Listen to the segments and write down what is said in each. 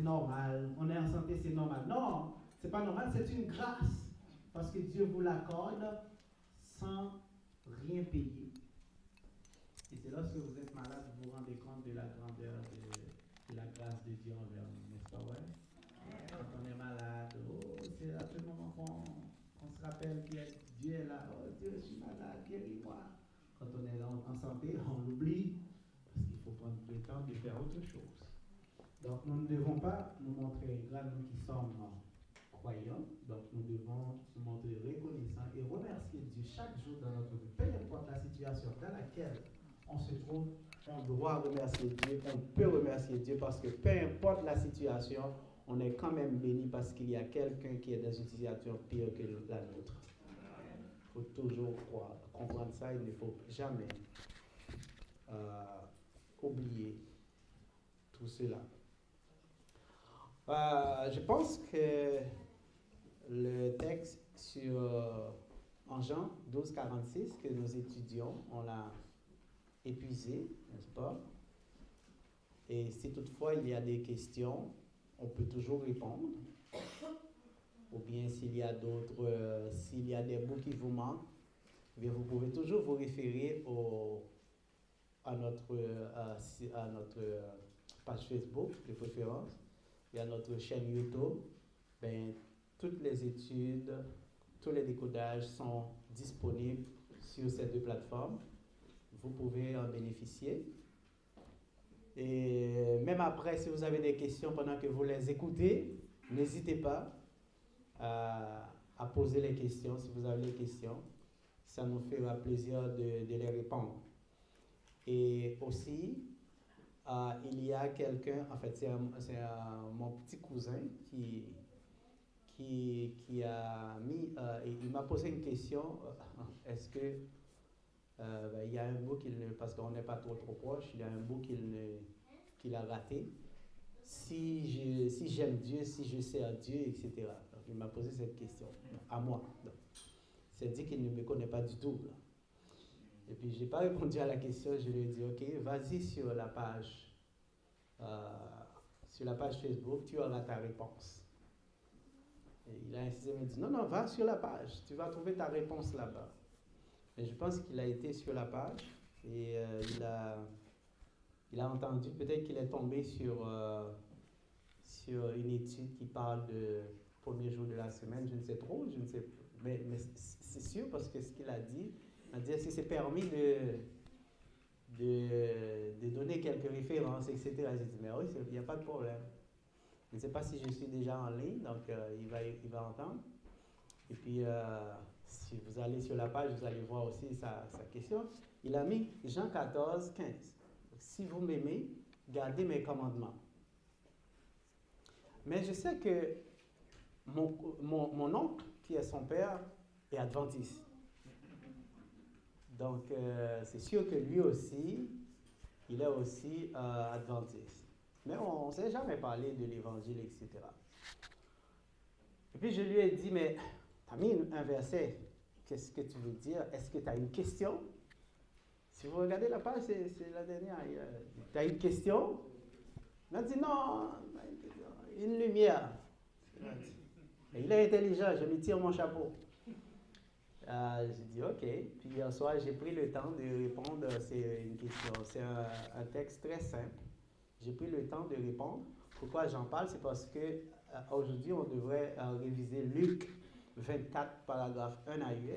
c'est normal, on est en santé, c'est normal. Non, c'est pas normal, c'est une grâce. Parce que Dieu vous l'accorde sans rien payer. Et c'est lorsque vous êtes malade, vous vous rendez compte de la grandeur de la grâce de Dieu envers nous, n'est-ce pas vrai? Quand on est malade, oh, c'est à ce moment qu'on se rappelle que Dieu est là. Oh Dieu, je suis malade, guéris-moi. Quand on est en santé, on l'oublie parce qu'il faut prendre le temps de faire autre chose. Donc nous ne devons pas nous montrer ingrats, nous qui sommes croyants. Donc nous devons nous montrer reconnaissants et remercier Dieu chaque jour dans notre vie. Peu importe la situation dans laquelle on se trouve, on doit remercier Dieu, on peut remercier Dieu parce que peu importe la situation, on est quand même béni parce qu'il y a quelqu'un qui est dans une situation pire que la nôtre. Il faut toujours croire, comprendre ça, il ne faut jamais oublier tout cela. Je pense que le texte en Jean 12, 46 que nous étudions, on l'a épuisé, n'est-ce pas? Et si toutefois il y a des questions, on peut toujours répondre. Ou bien s'il y a d'autres, s'il y a des bouts qui vous manquent, bien vous pouvez toujours vous référer à notre page Facebook de préférence et à notre chaîne YouTube. Ben, toutes les études, tous les décodages sont disponibles sur ces deux plateformes. Vous pouvez en bénéficier. Et même après, si vous avez des questions pendant que vous les écoutez, n'hésitez pas à poser les questions. Si vous avez des questions, ça nous fera plaisir de les répondre. Et aussi, il y a quelqu'un, en fait, c'est mon petit cousin qui a mis, il m'a posé une question, est-ce que il y a un bout parce qu'on n'est pas trop proche, il y a un bout qu'il a raté. Si j'aime Dieu, si je sers Dieu, etc. Donc, il m'a posé cette question, à moi. Donc, c'est dit qu'il ne me connaît pas du tout. Là. Et puis, je n'ai pas répondu à la question, je lui ai dit, ok, vas-y sur la page Facebook, tu auras ta réponse. Et il a insisté, il m'a dit, non, va sur la page, tu vas trouver ta réponse là-bas. Mais je pense qu'il a été sur la page et il a entendu, peut-être qu'il est tombé sur une étude qui parle de premier jour de la semaine, je ne sais trop, mais c'est sûr parce que ce qu'il a dit, est-ce que c'est permis de donner quelques références, etc. J'ai dit, mais oui, il n'y a pas de problème. Je ne sais pas si je suis déjà en ligne, donc il va entendre. Et puis, si vous allez sur la page, vous allez voir aussi sa question. Il a mis Jean 14, 15. Donc, si vous m'aimez, gardez mes commandements. Mais je sais que mon oncle, qui est son père, est adventiste. Donc, c'est sûr que lui aussi, il est aussi adventiste. Mais on ne s'est jamais parlé de l'évangile, etc. Et puis, je lui ai dit, mais tu as mis un verset. Qu'est-ce que tu veux dire? Est-ce que tu as une question? Si vous regardez la page, c'est la dernière. Tu as une question? Il m'a dit, non, une lumière. Et il est intelligent, je lui tire mon chapeau. J'ai dit, OK. Puis hier soir, j'ai pris le temps de répondre. C'est une question. C'est un texte très simple. J'ai pris le temps de répondre. Pourquoi j'en parle? C'est parce que aujourd'hui, on devrait réviser Luc 24, paragraphe 1 à 8,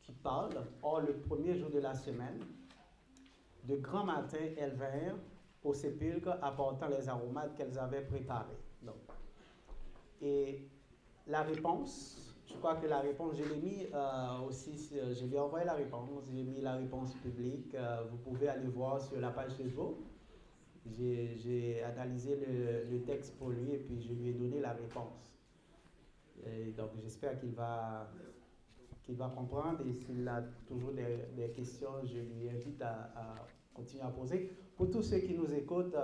qui parle, or le premier jour de la semaine, de grand matin, elles vinrent au sépulcre apportant les aromates qu'elles avaient préparés. Donc, et la réponse, je crois que la réponse, je l'ai mis aussi, je lui ai envoyé la réponse, j'ai mis la réponse publique, vous pouvez aller voir sur la page Facebook. J'ai analysé le texte pour lui et puis je lui ai donné la réponse. Et donc j'espère qu'il va comprendre et s'il a toujours des questions, je lui invite à continuer à poser. Pour tous ceux qui nous écoutent,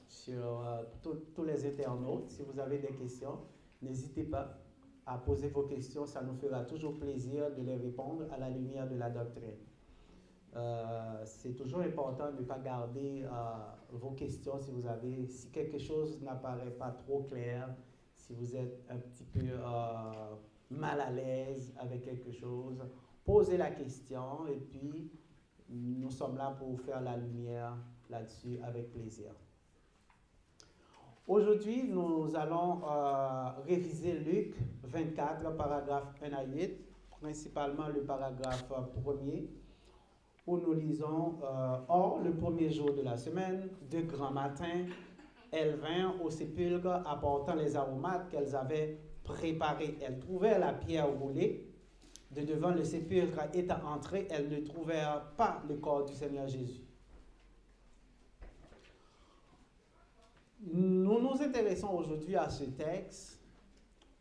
sur tous les internautes, si vous avez des questions, n'hésitez pas à poser vos questions, ça nous fera toujours plaisir de les répondre à la lumière de la doctrine. C'est toujours important de ne pas garder vos questions si quelque chose n'apparaît pas trop clair, si vous êtes un petit peu mal à l'aise avec quelque chose, posez la question et puis nous sommes là pour faire la lumière là-dessus avec plaisir. Aujourd'hui, nous allons réviser Luc 24, paragraphe 1 à 8, principalement le paragraphe 1er, où nous lisons « Or, le premier jour de la semaine, de grand matin, elles vinrent au sépulcre apportant les aromates qu'elles avaient préparés. Elles trouvèrent la pierre roulée. De devant le sépulcre étant entrées, elles ne trouvèrent pas le corps du Seigneur Jésus. » Nous nous intéressons aujourd'hui à ce texte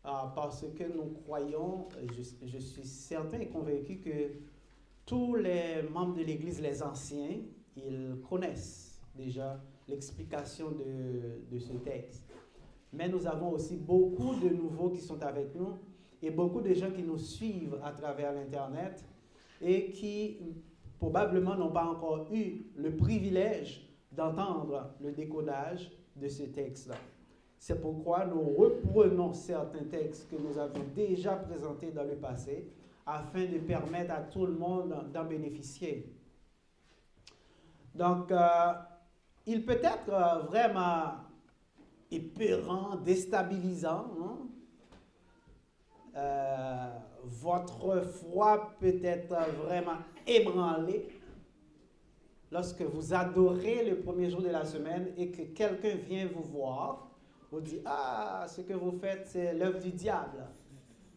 parce que nous croyons, je suis certain et convaincu que tous les membres de l'Église, les anciens, ils connaissent déjà l'explication de ce texte. Mais nous avons aussi beaucoup de nouveaux qui sont avec nous et beaucoup de gens qui nous suivent à travers l'Internet et qui probablement n'ont pas encore eu le privilège d'entendre le décodage de ce texte-là. C'est pourquoi nous reprenons certains textes que nous avons déjà présentés dans le passé afin de permettre à tout le monde d'en bénéficier. Donc, il peut être vraiment épeurant, déstabilisant. Votre foi peut être vraiment ébranlée lorsque vous adorez le premier jour de la semaine et que quelqu'un vient vous voir, vous dit « Ah, ce que vous faites, c'est l'œuvre du diable. »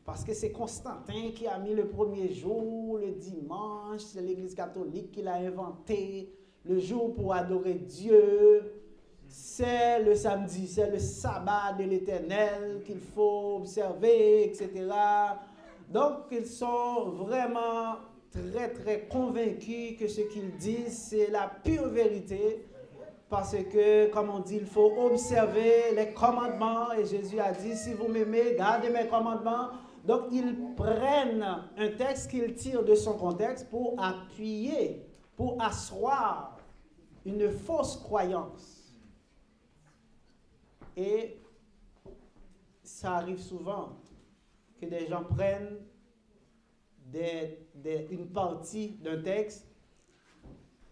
Parce que c'est Constantin qui a mis le premier jour, le dimanche, c'est l'Église catholique qui l'a inventé, le jour pour adorer Dieu. C'est le samedi, c'est le sabbat de l'Éternel qu'il faut observer, etc. Donc, ils sont vraiment très, très convaincus que ce qu'ils disent, c'est la pure vérité. Parce que, comme on dit, il faut observer les commandements. Et Jésus a dit, si vous m'aimez, gardez mes commandements. Donc, ils prennent un texte qu'ils tirent de son contexte pour appuyer, pour asseoir une fausse croyance. Et ça arrive souvent que des gens prennent une partie d'un texte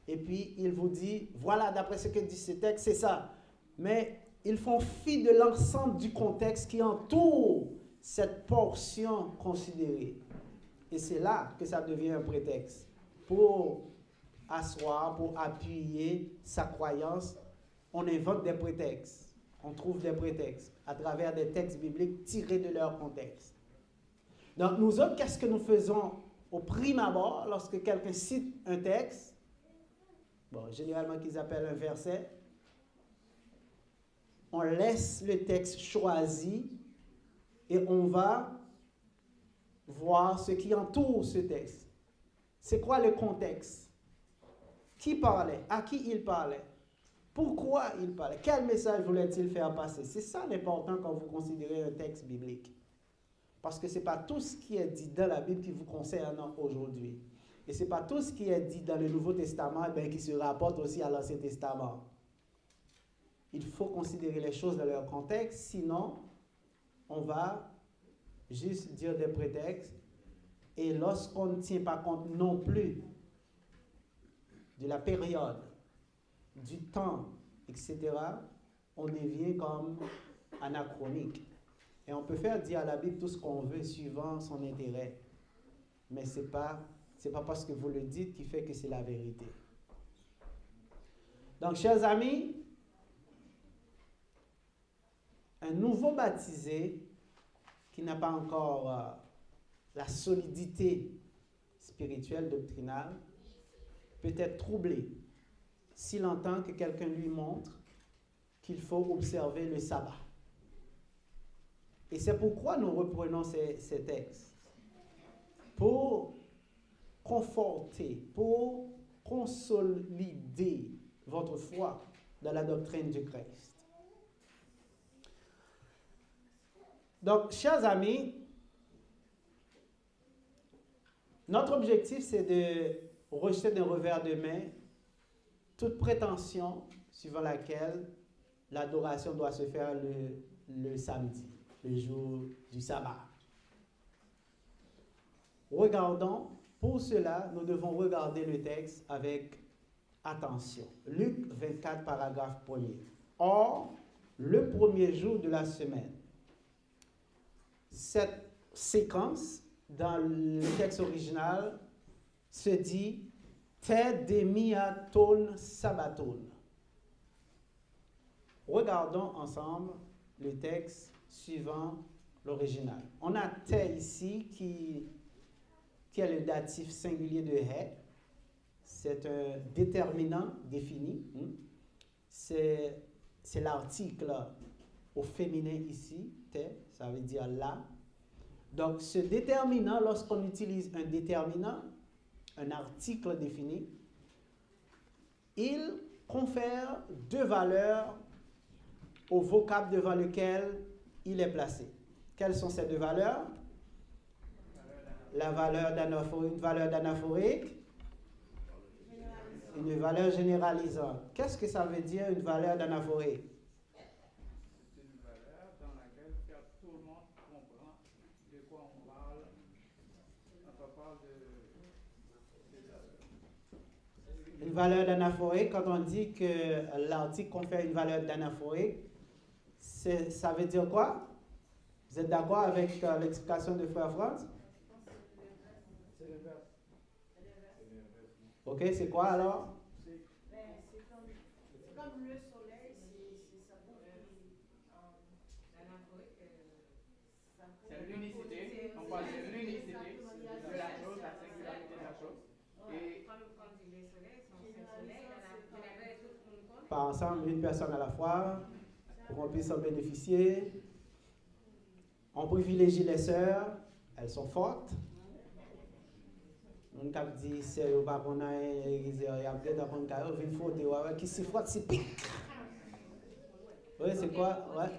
et puis ils vous disent, voilà, d'après ce que dit ce texte, c'est ça. Mais ils font fi de l'ensemble du contexte qui entoure cette portion considérée. Et c'est là que ça devient un prétexte pour asseoir, pour appuyer sa croyance. On invente des prétextes. On trouve des prétextes à travers des textes bibliques tirés de leur contexte. Donc, nous autres, qu'est-ce que nous faisons au prime abord lorsque quelqu'un cite un texte? Bon, généralement qu'ils appellent un verset. On laisse le texte choisi et on va voir ce qui entoure ce texte. C'est quoi le contexte? Qui parlait? À qui il parlait? Pourquoi il parlait? Quel message voulait-il faire passer? C'est ça l'important quand vous considérez un texte biblique. Parce que ce n'est pas tout ce qui est dit dans la Bible qui vous concerne aujourd'hui. Et ce n'est pas tout ce qui est dit dans le Nouveau Testament qui se rapporte aussi à l'Ancien Testament. Il faut considérer les choses dans leur contexte, sinon on va juste dire des prétextes. Et lorsqu'on ne tient pas compte non plus de la période, du temps, etc., on devient comme anachronique. Et on peut faire dire à la Bible tout ce qu'on veut suivant son intérêt. Mais ce n'est pas parce que vous le dites qui fait que c'est la vérité. Donc, chers amis, un nouveau baptisé qui n'a pas encore la solidité spirituelle, doctrinale, peut être troublé s'il entend que quelqu'un lui montre qu'il faut observer le sabbat. Et c'est pourquoi nous reprenons ces textes. Pour conforter, pour consolider votre foi dans la doctrine du Christ. Donc, chers amis, notre objectif, c'est de rejeter d'un revers de main toute prétention suivant laquelle l'adoration doit se faire le samedi, le jour du sabbat. Regardons, pour cela, nous devons regarder le texte avec attention. Luc 24, paragraphe 1er. Or, le premier jour de la semaine. Cette séquence, dans le texte original, se dit Te demiaton sabbaton. Regardons ensemble le texte suivant l'original. On a te ici qui est le datif singulier de he. C'est un déterminant défini. C'est l'article au féminin ici, te, ça veut dire là. Donc, ce déterminant, lorsqu'on utilise un déterminant, un article défini, il confère deux valeurs au vocable devant lequel il est placé. Quelles sont ces deux valeurs? La valeur d'anaphorique, une valeur d'anaphorique, une valeur généralisante. Qu'est-ce que ça veut dire, une valeur d'anaphorique? C'est une valeur dans laquelle tout le monde comprend de quoi on parle. Quand on parle de... Une valeur d'anaphorique, quand on dit que l'article confère une valeur d'anaphorique, ça veut dire quoi? Vous êtes d'accord avec l'explication de Frère France? C'est l'inverse. Ok, c'est quoi alors? C'est comme le soleil, ça C'est l'unicité, on parle de l'unicité de la chose, la singularité de la chose. Et quand on dit le soleil, c'est un soleil, tout le monde. Par ensemble, une personne à la fois, pour qu'on puisse en bénéficier. On privilégie les sœurs, elles sont fortes. On a dit, c'est au bas qu'on a l'église, il y a peut-être un cas, il faut qui si frotte, c'est pique. Oui, c'est quoi? Ouais.